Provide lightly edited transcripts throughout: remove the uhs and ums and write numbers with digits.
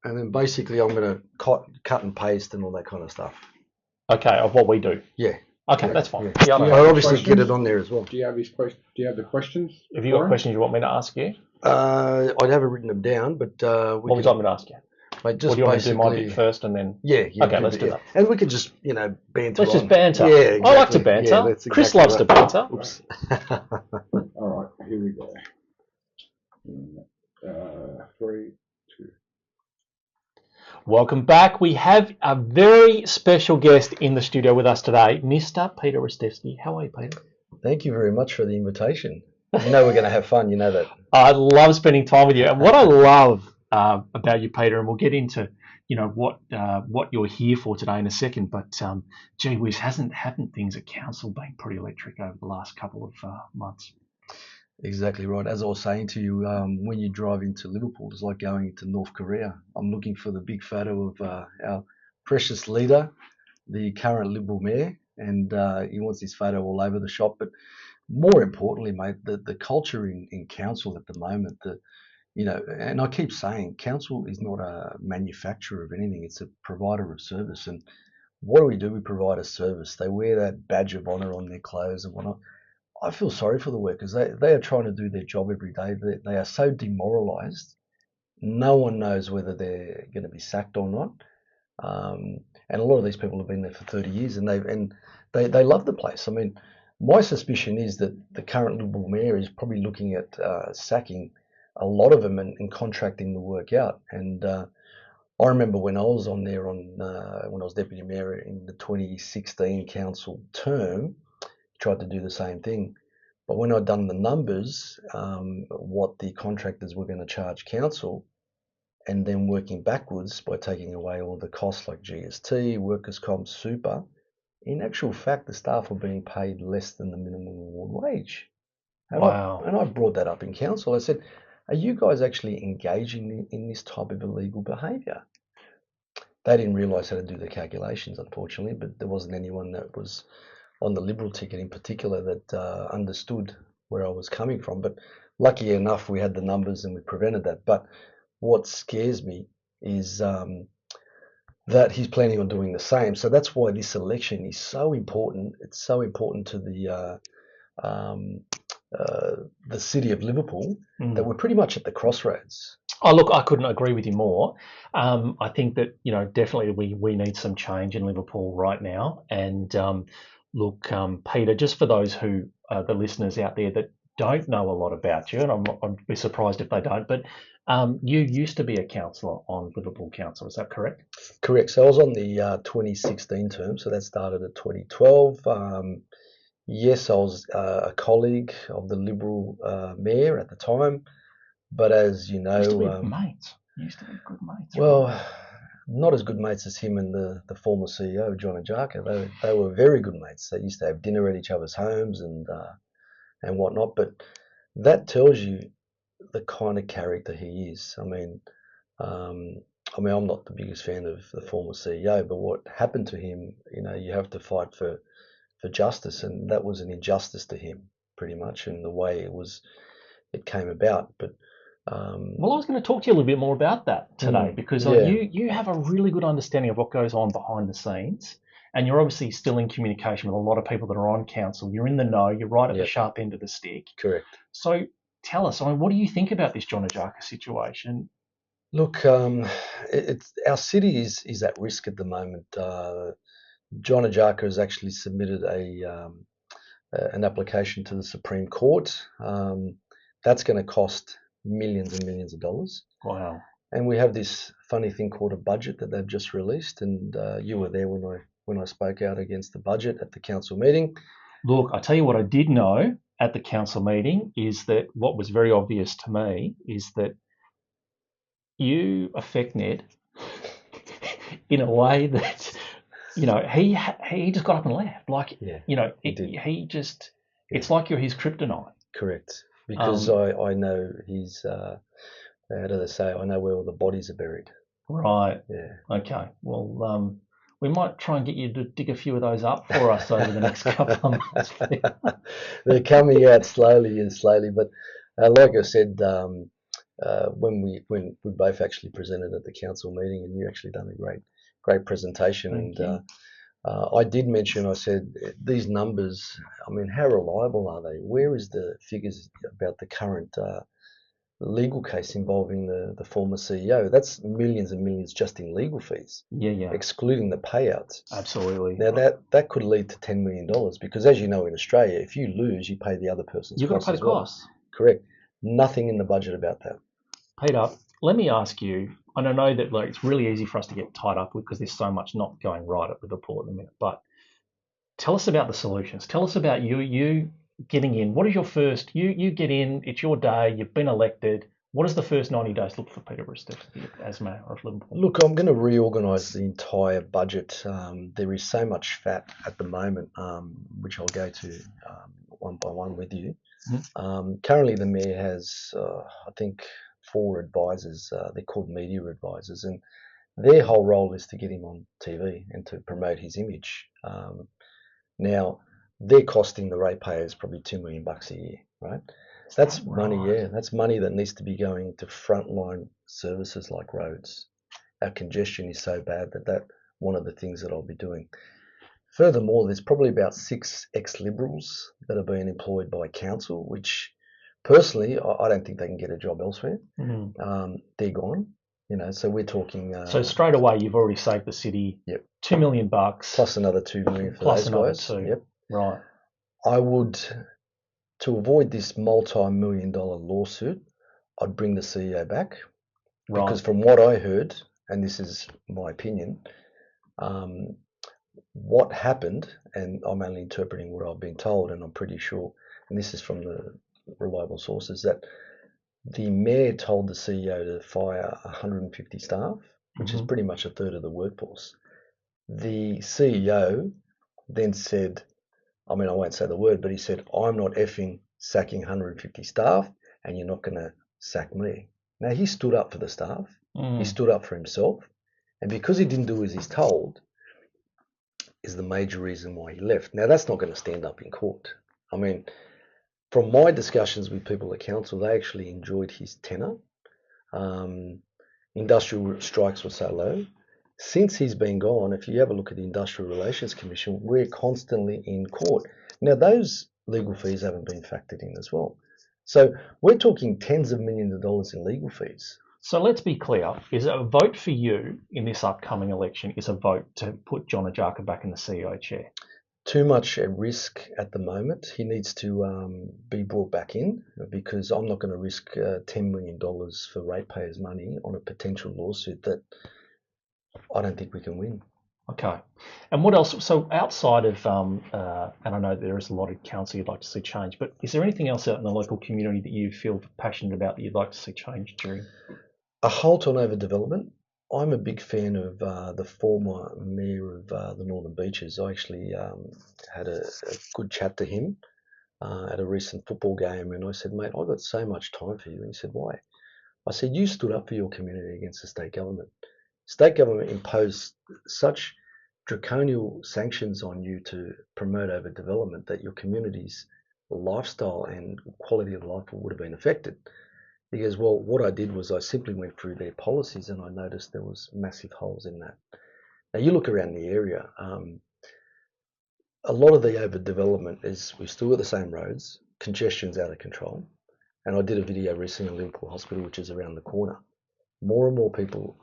And then basically I'm going to cut and paste and all that kind of stuff. Okay, of what we do. Yeah. Okay, Yeah, that's fine. yeah. Yeah, I'll obviously get it on there as well. Do you have the questions? Have you got questions you want me to ask you? I haven't written them down, but what would you want me to ask you? Mate, just or do you want me to do my bit first and then? Yeah. Okay, let's do that. And we can just, banter. Let's just banter. Yeah, exactly. I like to banter. Yeah, that's exactly Chris loves to banter. Oops. All right, here we go. 3, 2. Welcome back. We have a very special guest in the studio with us today, Mr. Peter Ristevski. How are you, Peter? Thank you very much for the invitation. You know we're going to have fun. You know that. I love spending time with you. And what I love about you, Peter, and we'll get into what you're here for today in a second. But gee whiz, haven't things at council been pretty electric over the last couple of months? Exactly right. As I was saying to you, when you drive into Liverpool, it's like going into North Korea. I'm looking for the big photo of our precious leader, the current Liberal mayor, and he wants his photo all over the shop. But more importantly, mate, the culture in council at the moment, and I keep saying, council is not a manufacturer of anything; it's a provider of service. And what do? We provide a service. They wear that badge of honour on their clothes and whatnot. I feel sorry for the workers. They are trying to do their job every day. They are so demoralised. No one knows whether they're going to be sacked or not. And a lot of these people have been there for 30 years, and they love the place. I mean, my suspicion is that the current Liberal mayor is probably looking at sacking a lot of them and contracting the work out. And I remember when I was on there when I was deputy mayor in the 2016 council term, tried to do the same thing. But when I'd done the numbers, what the contractors were going to charge council, and then working backwards by taking away all the costs like GST, workers' comp, super, in actual fact, the staff were being paid less than the minimum award wage. And Wow. I brought that up in council. I said, are you guys actually engaging in this type of illegal behaviour? They didn't realise how to do the calculations, unfortunately, but there wasn't anyone that was on the Liberal ticket in particular that understood where I was coming from. But lucky enough, we had the numbers and we prevented that. But what scares me is that he's planning on doing the same. So that's why this election is so important. It's so important to the city of Liverpool that we're pretty much at the crossroads. Oh, look, I couldn't agree with you more. I think that, definitely we need some change in Liverpool right now. And look, Peter, just for those who, the listeners out there that don't know a lot about you, and I'd be surprised if they don't, but you used to be a councillor on Liverpool Council, is that correct? Correct. So I was on the 2016 term, so that started at 2012. Yes, I was a colleague of the Liberal mayor at the time, but as you know... Used to be mates. You used to be good mates. Well, right? Not as good mates as him and the former CEO, John Ajaka. They were very good mates. They used to have dinner at each other's homes and whatnot, but that tells you the kind of character he is. I mean, I'm not the biggest fan of the former CEO, but what happened to him, you have to fight for justice, and that was an injustice to him, pretty much, in the way it came about. But well, I was going to talk to you a little bit more about that today because you have a really good understanding of what goes on behind the scenes, and you're obviously still in communication with a lot of people that are on council. You're in the know. You're right at the sharp end of the stick. Correct. So tell us, what do you think about this John Ajaka situation? Look, our city is at risk at the moment. John Ajaka has actually submitted an application to the Supreme Court. That's going to cost millions and millions of dollars. Wow. And we have this funny thing called a budget that they've just released, and you were there when I spoke out against the budget at the council meeting. Look, I tell you what I did know at the council meeting is that what was very obvious to me is that you affect Ned in a way that, he just got up and left. Like, he just, it's like you're his kryptonite. Correct. Because I know he's, how do they say, I know where all the bodies are buried. Right. Yeah. Okay. Well, we might try and get you to dig a few of those up for us over the next couple of months. They're coming out slowly, but like I said, when we both actually presented at the council meeting, and you actually done a great presentation. Thank And you. I did mention, I said, these numbers, I mean, how reliable are they? Where is the figures about the current legal case involving the former CEO? That's millions and millions just in legal fees, Yeah, excluding the payouts. absolutely. Now that could lead to $10 million, because as you know, in Australia, if you lose, you pay the other person's You've got to costs pay the as well. costs. Correct. Nothing in the budget about that. Peter, let me ask you, and I know that it's really easy for us to get tied up with because there's so much not going right at Liverpool at the minute, but tell us about the solutions. Tell us about you getting in. What is your first, you get in, it's your day, you've been elected. What does the first 90 days look for Peter Ristevski as mayor of Liverpool? Look, I'm going to reorganise the entire budget. There is so much fat at the moment, which I'll go to one by one with you. Currently, the mayor has, I think, 4 advisors. They're called media advisors, and their whole role is to get him on TV and to promote his image. Now, they're costing the ratepayers probably $2 million a year, right? That's money, yeah. That's money that needs to be going to frontline services like roads. Our congestion is so bad that one of the things that I'll be doing. Furthermore, there's probably about 6 ex-Liberals that are being employed by council, which personally, I don't think they can get a job elsewhere. They're gone, so we're talking. So straight away, you've already saved the city Yep. $2 million Plus another $2 million for plus those another guys. 2. Yep. Right. I would, to avoid this multi-million-dollar lawsuit, I'd bring the CEO back. Right. Because from what I heard, and this is my opinion, what happened, and I'm only interpreting what I've been told, and I'm pretty sure, and this is from the reliable sources, that the mayor told the CEO to fire 150 staff, which is pretty much a third of the workforce. The CEO then said, I mean, I won't say the word, but he said, I'm not effing sacking 150 staff, and you're not going to sack me. Now, he stood up for the staff. He stood up for himself. And because he didn't do as he's told, is the major reason why he left. Now, that's not going to stand up in court. I mean, from my discussions with people at council, they actually enjoyed his tenure. Industrial strikes were so low. Since he's been gone, if you have a look at the Industrial Relations Commission, we're constantly in court. Now, those legal fees haven't been factored in as well. So we're talking tens of millions of dollars in legal fees. So let's be clear. Is a vote for you in this upcoming election is a vote to put John Ajaka back in the CEO chair? Too much at risk at the moment. He needs to be brought back in, because I'm not going to risk $10 million for ratepayers' money on a potential lawsuit that I don't think we can win. Okay. And what else? So outside of, and I know there is a lot of council you'd like to see change, but is there anything else out in the local community that you feel passionate about that you'd like to see change during? A halt on overdevelopment. I'm a big fan of the former mayor of the Northern Beaches. I actually had a good chat to him at a recent football game, and I said, mate, I've got so much time for you. And he said, why? I said, you stood up for your community against the state government. State government imposed such draconian sanctions on you to promote overdevelopment that your community's lifestyle and quality of life would have been affected. He goes, well, what I did was I simply went through their policies and I noticed there was massive holes in that. Now you look around the area, a lot of the overdevelopment is we've still got the same roads, congestion's out of control. And I did a video recently on Liverpool Hospital, which is around the corner. More and more people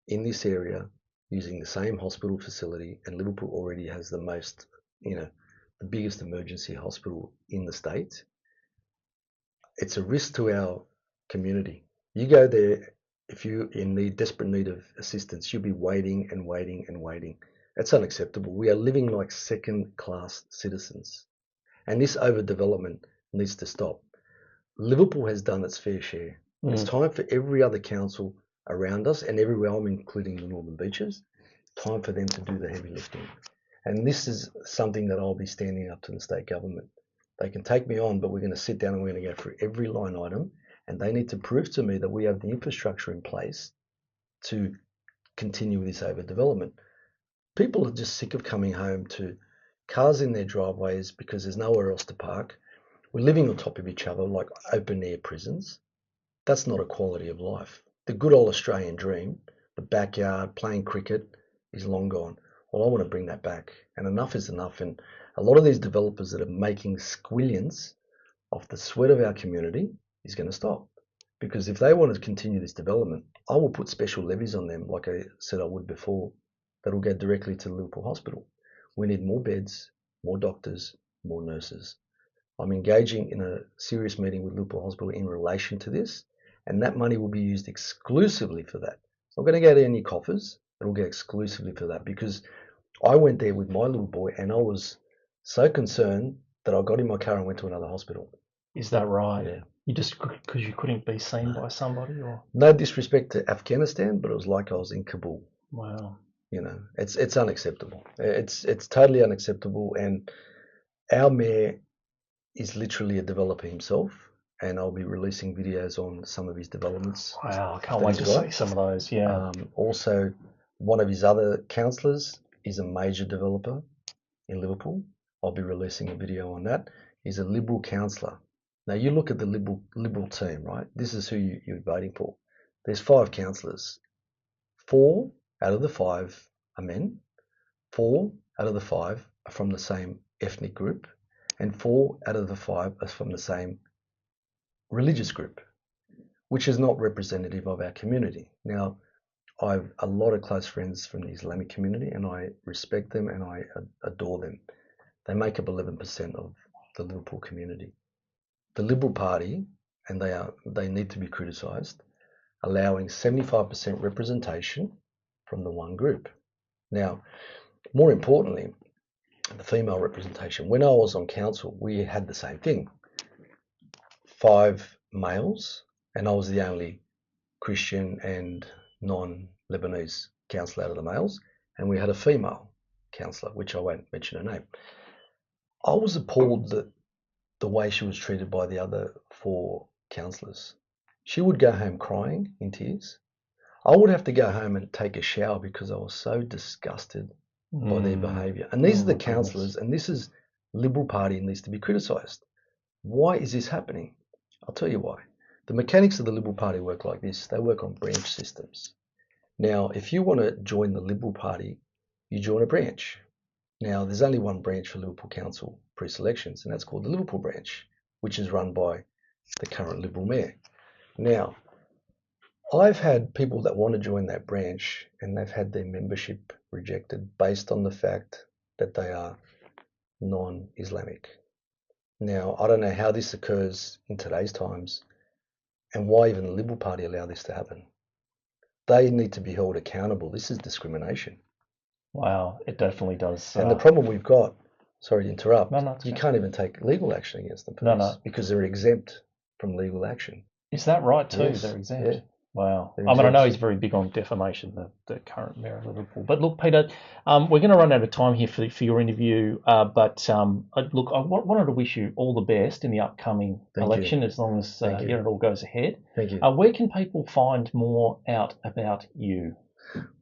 in this area using the same hospital facility, and Liverpool already has the most, the biggest emergency hospital in the state. It's a risk to our community. You go there, if you're in desperate need of assistance, you'll be waiting and waiting and waiting. That's unacceptable. We are living like second-class citizens, and this overdevelopment needs to stop. Liverpool has done its fair share. It's time for every other council around us, and everywhere, I'm including the Northern Beaches, time for them to do the heavy lifting. And this is something that I'll be standing up to the state government. They can take me on, but we're going to sit down and we're going to go through every line item, and they need to prove to me that we have the infrastructure in place to continue with this overdevelopment. People are just sick of coming home to cars in their driveways because there's nowhere else to park. We're living on top of each other like open air prisons. That's not a quality of life. The good old Australian dream, the backyard, playing cricket, is long gone. Well, I want to bring that back. And enough is enough. And a lot of these developers that are making squillions off the sweat of our community is going to stop. Because if they want to continue this development, I will put special levies on them, like I said I would before, that will go directly to the Liverpool Hospital. We need more beds, more doctors, more nurses. I'm engaging in a serious meeting with Liverpool Hospital in relation to this, and that money will be used exclusively for that. It's not going to go to any coffers. It will go exclusively for that, because I went there with my little boy and I was so concerned that I got in my car and went to another hospital. Is that right? Yeah. You just because you couldn't be seen by somebody, or No disrespect to Afghanistan, but it was like I was in Kabul. wow. You know, it's unacceptable. It's totally unacceptable. And our mayor is literally a developer himself, and I'll be releasing videos on some of his developments. Wow, I can't wait to see some of those. Yeah. Also, one of his other councillors is a major developer in Liverpool. I'll be releasing a video on that. He's a Liberal councillor. Now you look at the Liberal team, right? This is who you're voting for. There's 5 councillors. 4 out of the 5 are men. 4 out of the 5 are from the same ethnic group, and 4 out of the 5 are from the same religious group, which is not representative of our community. Now, I've a lot of close friends from the Islamic community, and I respect them and I adore them. They make up 11% of the Liverpool community. The Liberal Party, and they need to be criticised, allowing 75% representation from the one group. Now, more importantly, the female representation. When I was on council, we had the same thing. 5 males, and I was the only Christian and non-Lebanese councillor out of the males, and we had a female councillor, which I won't mention her name. I was appalled that the way she was treated by the other 4 councillors. She would go home crying in tears. I would have to go home and take a shower because I was so disgusted by their behaviour. And these are the councillors, and this is Liberal Party and needs to be criticised. Why is this happening? I'll tell you why. The mechanics of the Liberal Party work like this. They work on branch systems. Now, if you want to join the Liberal Party, you join a branch. Now, there's only one branch for Liverpool Council pre-selections, and that's called the Liverpool branch, which is run by the current Liberal mayor. Now, I've had people that want to join that branch, and they've had their membership rejected based on the fact that they are non-Islamic. Now, I don't know how this occurs in today's times and why even the Liberal Party allow this to happen. They need to be held accountable. This is discrimination. Wow, it definitely does. And the problem we've got, sorry to interrupt, No, you can't even take legal action against them because they're exempt from legal action. Is that right too? Yes, They're exempt. yeah. Wow. They're I mean, I know exempt. he's very big on defamation, the current mayor of Liverpool. But look, Peter, we're going to run out of time here for your interview. But look, I wanted to wish you all the best in the upcoming election, as long as it all goes ahead. Thank you. Where can people find more out about you?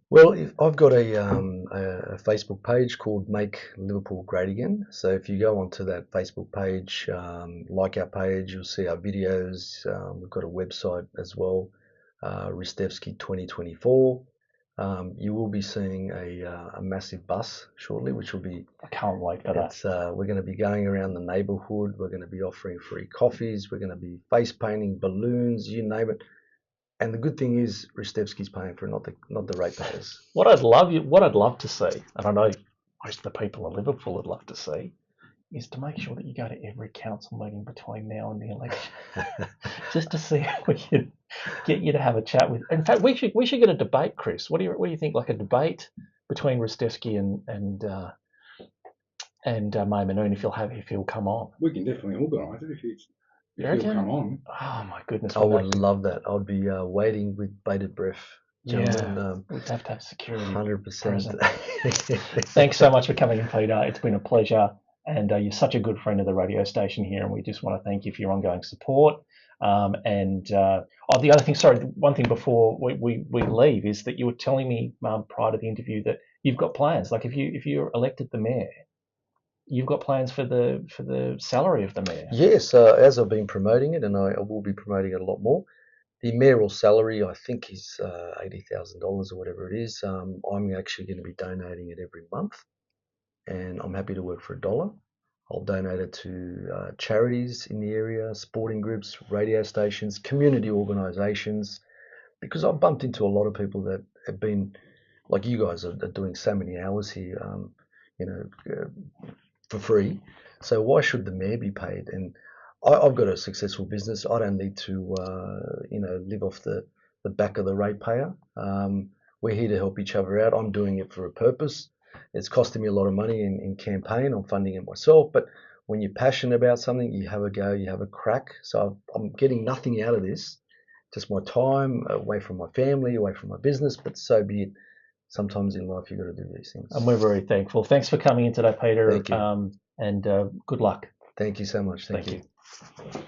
Well, I've got a Facebook page called Make Liverpool Great Again. So if you go onto that Facebook page, like our page, you'll see our videos. We've got a website as well, Ristevski 2024. You will be seeing a massive bus shortly, which will be... I can't wait for that. We're going to be going around the neighbourhood. We're going to be offering free coffees. We're going to be face painting, balloons, you name it. And the good thing is, Ristevski's paying for it, not the ratepayers. What I'd love to see, and I know most of the people in Liverpool would love to see, is to make sure that you go to every council meeting between now and the election, just to see if we can get you to have a chat with. In fact, we should get a debate, Chris. What do you think? Like a debate between Ristevski and Maimoun, if he'll come on. We can definitely organise it if You he'll reckon? come on. Oh my goodness! I would love that. I'd be waiting with bated breath. Gentlemen, we'd have to have security. 100%. Thanks so much for coming in, Peter. It's been a pleasure. And you're such a good friend of the radio station here, and we just want to thank you for your ongoing support. The other thing, one thing before we leave is that you were telling me prior to the interview that you've got plans. Like if you're elected the mayor, you've got plans for the salary of the mayor. Yes, as I've been promoting it, and I will be promoting it a lot more. The mayoral salary, I think, is $80,000 or whatever it is. I'm actually going to be donating it every month, and I'm happy to work for $1. I'll donate it to charities in the area, sporting groups, radio stations, community organisations, because I've bumped into a lot of people that have been, like you guys are doing so many hours here, for free. So why should the mayor be paid? And I've got a successful business. I don't need to, live off the back of the ratepayer. We're here to help each other out. I'm doing it for a purpose. It's costing me a lot of money in campaign. I'm funding it myself. But when you're passionate about something, you have a go, you have a crack. So I'm getting nothing out of this, just my time away from my family, away from my business. But so be it. Sometimes in life, you've got to do these things. And we're very thankful. Thanks for coming in today, Peter. Thank you. And good luck. Thank you so much. Thank you. You.